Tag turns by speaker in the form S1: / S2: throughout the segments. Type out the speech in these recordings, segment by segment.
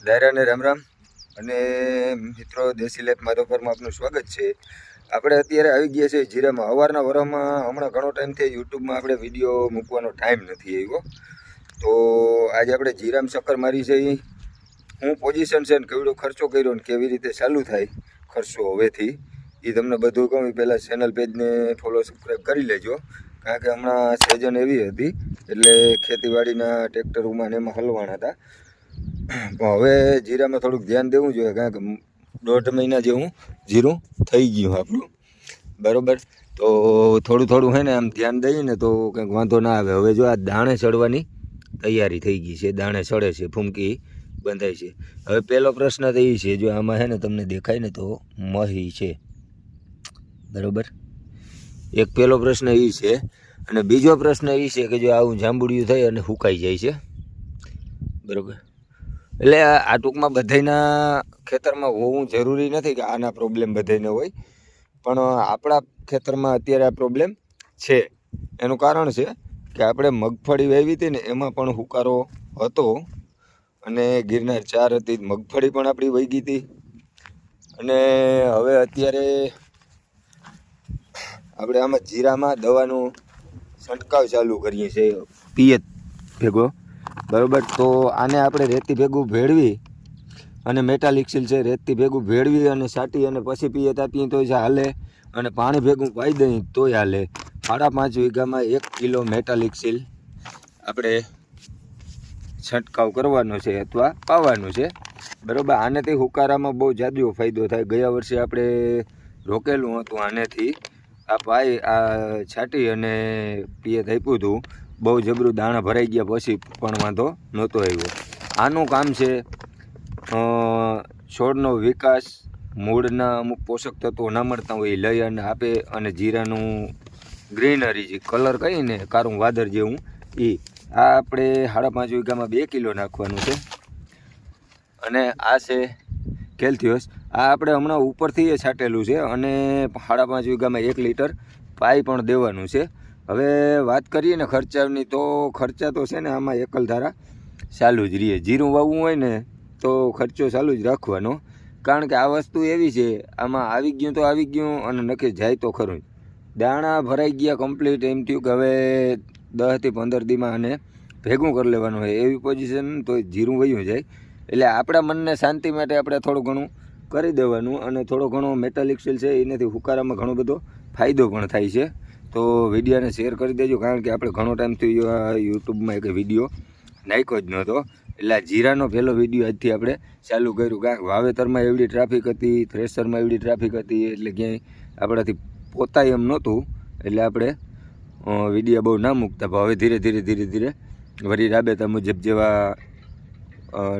S1: દાયરાને રામ રામ અને મિત્રો દેશી લાઈફ માધવપરમાં આપનું સ્વાગત છે. આપણે અત્યારે આવી ગયા છે જીરામાં. સવારના વરમાં હમણાં ઘણો ટાઈમથી યુટ્યુબમાં આપણે વિડીયો મૂકવાનો ટાઈમ નથી આવ્યો, તો આજે આપણે જીરામ ચક્કર મારી છે. શું પોઝિશન છે ને કેવડો ખર્ચો કર્યો ને કેવી રીતે ચાલુ થાય ખર્ચો હવેથી એ તમને બધું કહું. પહેલાં ચેનલ પેજને ફોલો સબસ્ક્રાઈબ કરી લેજો, કારણ કે હમણાં સિઝન એવી હતી એટલે ખેતીવાડીના ટ્રેક્ટરોમાં ને એમાં હલવાના હતા. પણ હવે જીરામાં થોડુંક ધ્યાન દેવું જોઈએ, કારણ કે 1.5 મહિના જેવું જીરું થઈ ગયું આપણું, બરાબર. તો થોડું હે ને આમ ધ્યાન દઈએ ને તો કંઈક વાંધો ના આવે. હવે જો આ દાણે ચડવાની તૈયારી થઈ ગઈ છે, દાણે ચડે છે, ફૂમકી બંધાય છે. હવે પહેલો પ્રશ્ન તો એ છે, જો આમાં છે ને તમને દેખાય ને તો મહી છે, બરાબર. એક પહેલો પ્રશ્ન એ છે. અને બીજો પ્રશ્ન એ છે કે જો આવું જાંબુડિયું થઈ અને સુકાઈ જાય છે, બરાબર. એટલે આ ટૂંકમાં બધાના ખેતરમાં હોવું જરૂરી નથી કે આના પ્રોબ્લેમ બધાને હોય, પણ આપણા ખેતરમાં અત્યારે આ પ્રોબ્લેમ છે. એનું કારણ છે કે આપણે મગફળી વાવી હતી ને એમાં પણ હુકારો હતો, અને ગિરનાર 4 હતી, મગફળી પણ આપણી વહી ગઈ હતી. અને હવે અત્યારે આપણે આમાં જીરામાં દવાનું છંટકાવ ચાલુ કરીએ છીએ પિયત ભેગો, બરાબર. તો આને આપણે રેતી ભેગું ભેળવી અને મેટાલિક્સિલ છે રેતી ભેગું ભેળવી અને છાંટી અને પછી પિયત આપીએ તો હાલે, અને પાણી ભેગું પાઈ દઈએ તોય હાલે. 5.5 વીઘામાં 1 કિલો મેટાલિક્સિલ આપણે છંટકાવ કરવાનો છે અથવા પાવાનો છે, બરાબર. આનેથી હુકારામાં બહુ જાજો ફાયદો થાય. ગયા વર્ષે આપણે રોકેલું હતું આનેથી, આ છાંટી અને પિયત આપ્યું હતું, બહુ જબરું દાણા ભરાઈ ગયા પછી પણ વાંધો નહોતો આવ્યો. આનું કામ છે છોડનો વિકાસ, મૂળના અમુક પોષક તત્વો ના મળતા હોય એ લઈ અને આપે, અને જીરાનું ગ્રીનરી જે કલર કહીને કારું વાદળ જેવું એ આ આપણે 5.5 વીઘામાં 2 કિલો નાખવાનું છે. અને આ છે કેલ્થિયસ, આ આપણે હમણાં ઉપરથી એ છાંટેલું છે, અને 5.5 વીઘામાં 1 લીટર પાઈ પણ દેવાનું છે. હવે વાત કરીએ ને ખર્ચાની, તો ખર્ચા તો છે ને આમાં એકલધારા ચાલુ જ રહીએ. જીરું વાવવું હોય ને તો ખર્ચો ચાલુ જ રાખવાનો, કારણ કે આ વસ્તુ એવી છે, આમાં આવી ગયું તો આવી ગયું અને નક્કી જાય તો ખરું. દાણા ભરાઈ ગયા કમ્પ્લીટ, એમ થયું કે હવે 10 થી 15 દીમાં આને ભેગું કરી લેવાનું હોય એવી પોઝિશન, તો જીરું વયું જાય. એટલે આપણા મનને શાંતિ માટે આપણે થોડું ઘણું કરી દેવાનું, અને થોડો ઘણો મેટાલિક્સિલ છે એનાથી હુકારામાં ઘણો બધો ફાયદો પણ થાય છે. તો વિડીયોને શેર કરી દેજો, કારણ કે આપણે ઘણો ટાઈમથી યુટ્યુબમાં એક વિડીયો નાખ્યો જ નહોતો. એટલે આ જીરાનો પહેલો વિડીયો આજથી આપણે ચાલુ કર્યું, કારણ કે વાવેતરમાં એવડી ટ્રાફિક હતી, થ્રેશરમાં એવડી ટ્રાફિક હતી, એટલે ક્યાંય આપણાથી પોતાય એમ નહોતું. એટલે આપણે વિડીયો બહુ ના મૂકતા, પણ હવે ધીરે ધીરે વળી રાબેતા મુજબ જેવા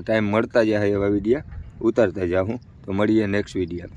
S1: ટાઈમ મળતા જાય એવા વિડીયો ઉતારતા જાઉં. તો મળીએ નેક્સ્ટ વિડીયો.